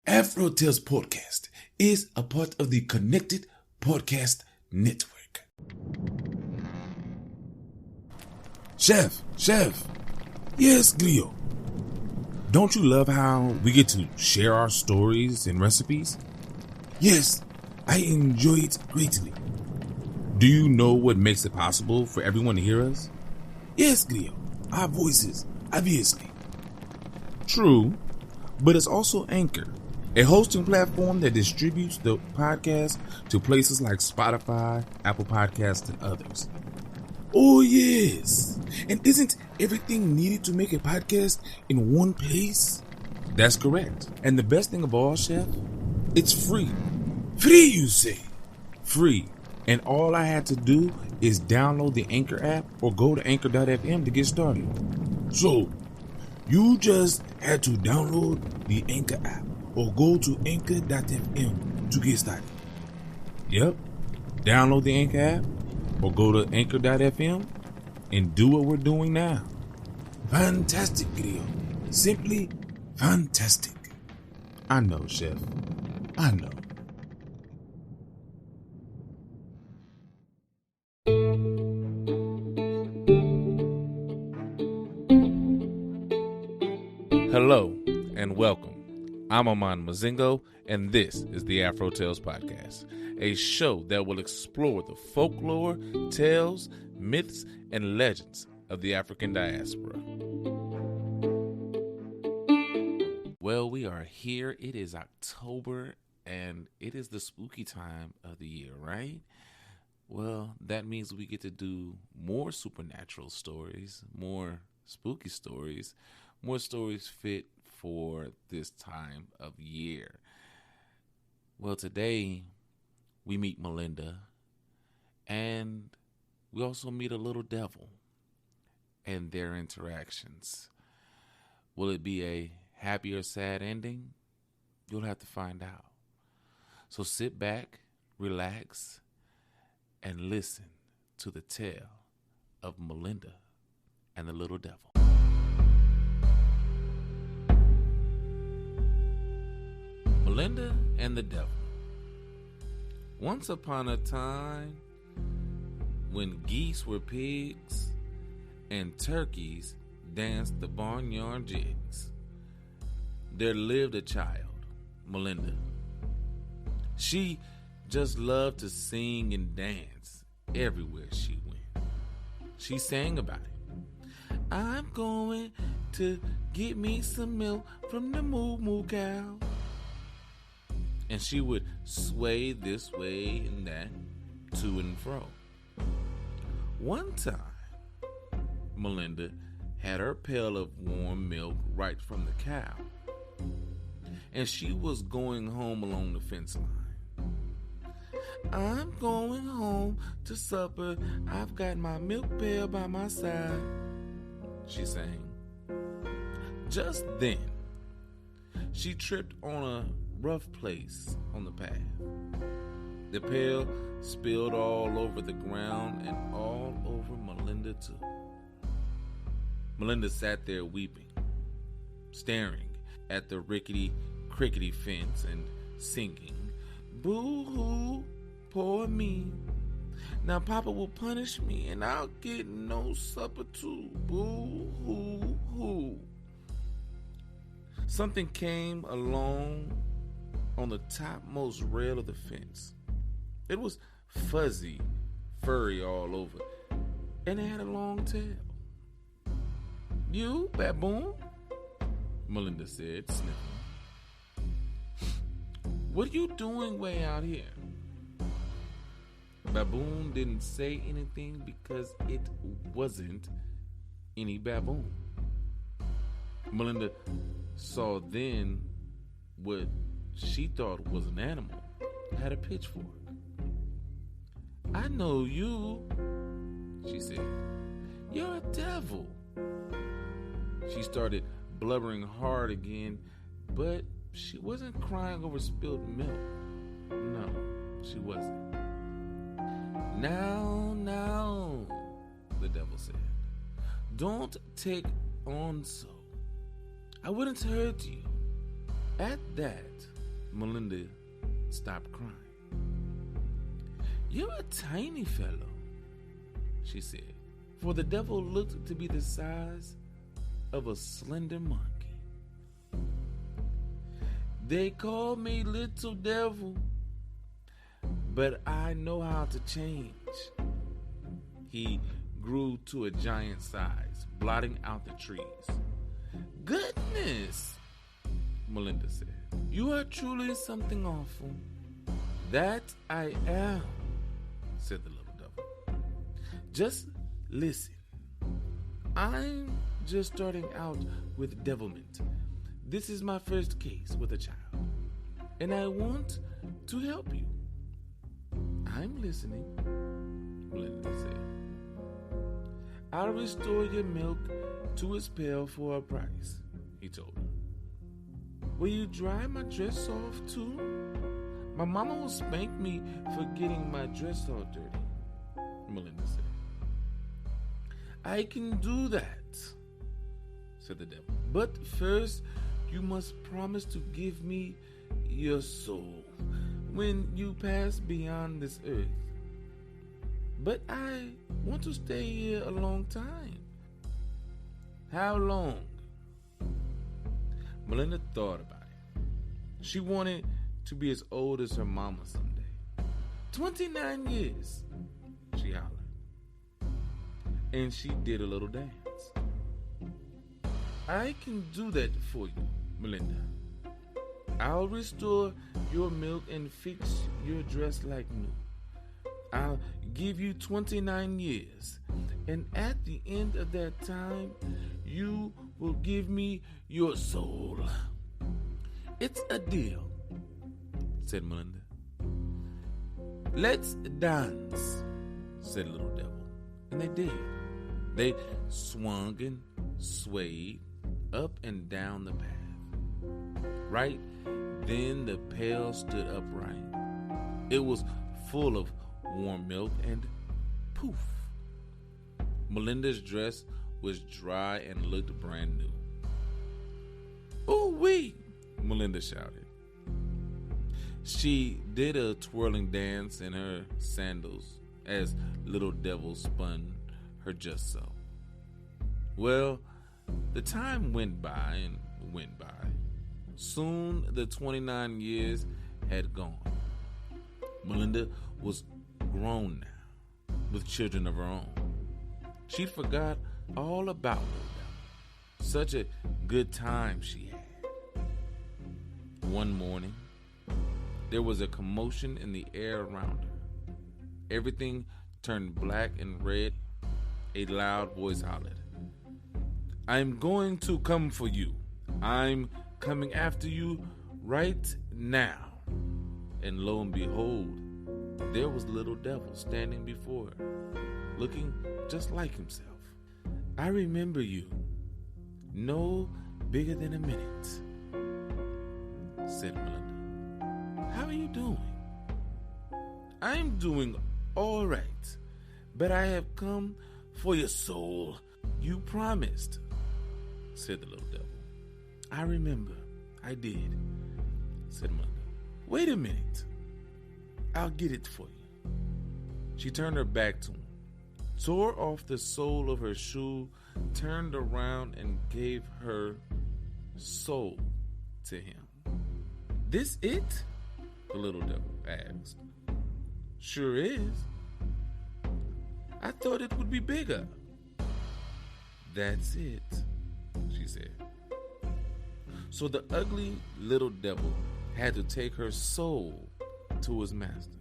Tales Podcast is a part of the Connected Podcast Network. Chef. Yes, Glio. Don't you love how we get to share our stories and recipes? Yes, I enjoy it greatly. Do you know what makes it possible for everyone to hear us? Yes, Glio. Our voices, obviously. True, but it's also Anchor, a hosting platform that distributes the podcast to places like Spotify, Apple Podcasts, and others. Oh, yes. And isn't everything needed to make a podcast in one place? That's correct. And the best thing of all, Chef, it's free. Free, you say? Free. And all I had to do is download the Anchor app or go to anchor.fm to get started. So, you just had to download the Anchor app or go to anchor.fm to get started. Yep. Download the Anchor app or go to anchor.fm and do what we're doing now. Fantastic, Grio. Simply fantastic. I know, Chef. I know. Hello and welcome. I'm Aman Mazingo, and this is the AfroTales Podcast, a show that will explore the folklore, tales, myths, and legends of the African diaspora. Well, we are here. It is October, and it is the spooky time of the year, right? Well, that means we get to do more supernatural stories, more spooky stories, more stories fit for this time of year. Well, today we meet Malinda, and we also meet a little devil and their interactions. Will it be a happy or sad ending? You'll have to find out. So sit back, relax, and listen to the tale of Malinda and the little devil. Malinda and the Devil. Once upon a time, when geese were pigs and turkeys danced the barnyard jigs, there lived a child, Malinda. She just loved to sing and dance everywhere she went. She sang about it. I'm going to get me some milk from the moo-moo cow. And she would sway this way and that, to and fro. One time, Malinda had her pail of warm milk right from the cow, and she was going home along the fence line. I'm going home to supper. I've got my milk pail by my side, she sang. Just then, she tripped on a rough place on the path. The pail spilled all over the ground and all over Malinda too. Malinda sat there weeping, staring at the rickety fence and singing, boo-hoo, poor me. Now Papa will punish me and I'll get no supper too. Boo-hoo-hoo. Something came along on the topmost rail of the fence. It was fuzzy, furry all over, and it had a long tail. You, baboon? Malinda said, sniffing. What are you doing way out here? Baboon didn't say anything because it wasn't any baboon. Malinda saw then what she thought was an animal had a pitchfork. I know you, she said. You're a devil. She started blubbering hard again, but she wasn't crying over spilled milk. No, she wasn't. Now, the devil said, don't take on so. I wouldn't hurt you. At that, Malinda stopped crying. "You're a tiny fellow," she said, for the devil looked to be the size of a slender monkey. "They call me Little Devil, but I know how to change." He grew to a giant size, blotting out the trees. "Goodness," Malinda said, "you are truly something awful." "That I am," said the little devil. "Just listen. I'm just starting out with devilment. This is my first case with a child, and I want to help you." "I'm listening," Malinda said. "I'll restore your milk to its pail for a price," he told her. "Will you dry my dress off too? My mama will spank me for getting my dress all dirty," Malinda said. "I can do that," said the devil. "But first, you must promise to give me your soul when you pass beyond this earth." "But I want to stay here a long time." "How long?" Malinda thought about it. She wanted to be as old as her mama someday. 29 years, she hollered. And she did a little dance. "I can do that for you, Malinda. I'll restore your milk and fix your dress like new. I'll give you 29 years, and at the end of that time, you will give me your soul." "It's a deal," said Malinda. "Let's dance," said Little Devil. And they did. They swung and swayed up and down the path. Right then the pail stood upright. It was full of warm milk, and poof, Malinda's dress was dry and looked brand new. "Ooh-wee," Malinda shouted. She did a twirling dance in her sandals as Little Devil spun her just so. Well, the time went by and went by. Soon the 29 years had gone. Malinda was grown now, with children of her own. She'd forgot all about Little Devil. Such a good time she had. One morning, there was a commotion in the air around her. Everything turned black and red. A loud voice hollered, "I'm going to come for you. I'm coming after you right now." And lo and behold, there was Little Devil standing before her, looking just like himself. "I remember you. No bigger than a minute," said Malinda. "How are you doing?" "I'm doing all right, but I have come for your soul. You promised," said the Little Devil. "I remember. I did," said Malinda. "Wait a minute. I'll get it for you." She turned her back to him, tore off the sole of her shoe, turned around, and gave her soul to him. "This it?" the Little Devil asked. "Sure is. I thought it would be bigger." "That's it," she said. So the ugly Little Devil had to take her soul to his master.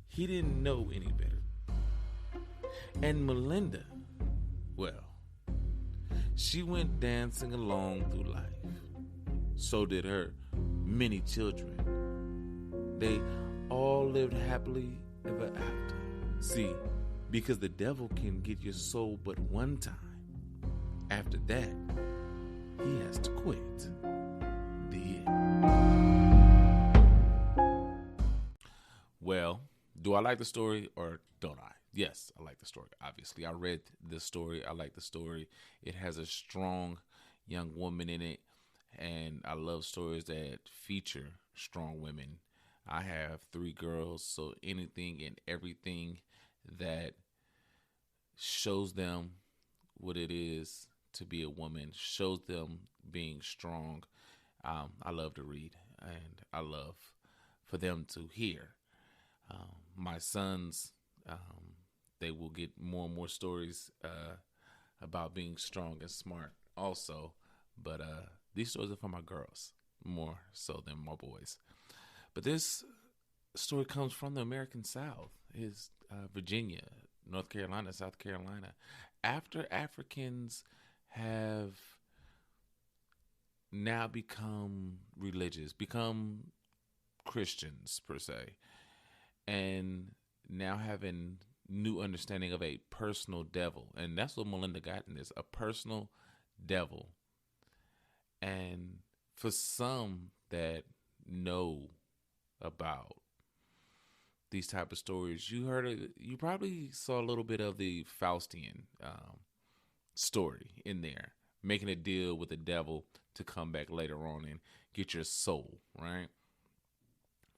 He didn't know any better. And Malinda, well, she went dancing along through life. So did her many children. They all lived happily ever after. See, because the devil can get your soul but one time. After that, he has to quit. The end. Well, do I like the story or don't I? Yes, I like the story. Obviously, I read this story. I like the story. It has a strong young woman in it. and I love stories that feature strong women. I have 3 girls, so anything and everything that shows them what it is to be a woman, shows them being strong. I love to read, and I love for them to hear. My sons, they will get more and more stories about being strong and smart also, but these stories are for my girls more so than my boys. But this story comes from the American South. It's Virginia, North Carolina, South Carolina. After Africans have now become religious, become Christians per se, and now having new understanding of a personal devil. And that's what Malinda got in this, a personal devil. And for some that know about these type of stories, you probably saw a little bit of the Faustian story in there, making a deal with the devil to come back later on and get your soul, right?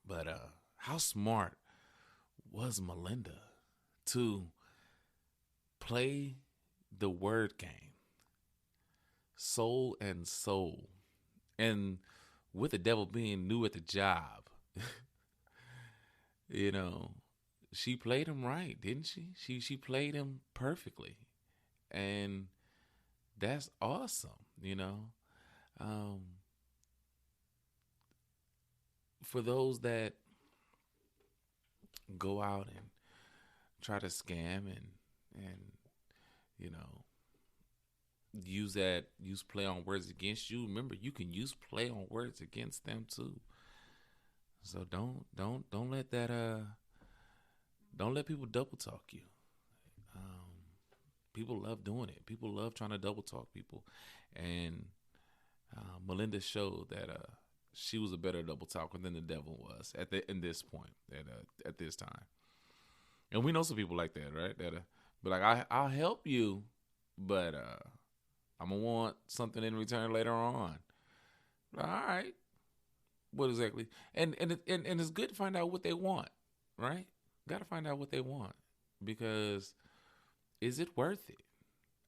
But how smart was Malinda to play the word game, soul and soul, and with the devil being new at the job, she played him right, didn't she? She played him perfectly, and that's awesome, For those that go out and try to scam and use play on words against you, remember, you can use play on words against them too. So don't let that don't let people double talk you. People love doing it. People love trying to double talk people, and Malinda showed that she was a better double talker than the devil was at this point at this time. And we know some people like that, right? That be like, I'll help you, but I'm gonna want something in return later on. All right, what exactly? And it's good to find out what they want, right? Got to find out what they want, because is it worth it?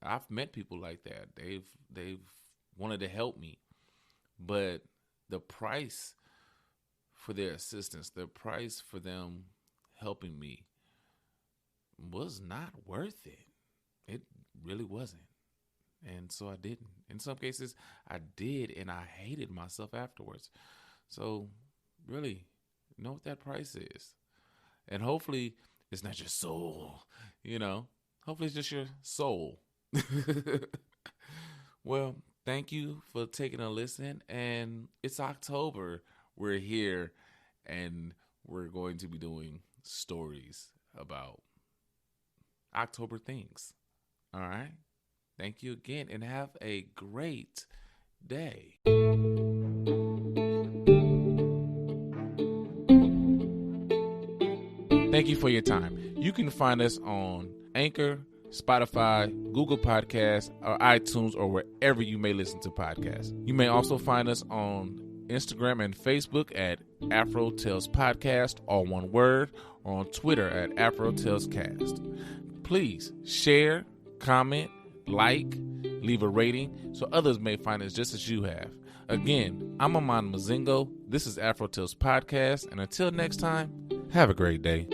I've met people like that. They've wanted to help me, but the price for their assistance, the price for them helping me was not worth it. It really wasn't. And so I didn't. In some cases, I did, and I hated myself afterwards. So really, know what that price is. And hopefully it's not your soul, Hopefully it's just your soul. Well, thank you for taking a listen. And it's October. We're here, and we're going to be doing stories about October things. All right? Thank you again, and have a great day. Thank you for your time. You can find us on Anchor, Spotify, Google Podcasts, or iTunes, or wherever you may listen to podcasts. You may also find us on Instagram and Facebook at AfroTalesPodcast, all one word, or on Twitter at AfroTalesCast. Please share, comment, like, leave a rating so others may find us just as you have. Again, I'm Amon Mazingo. This is Afro Tales Podcast, and until next time, have a great day.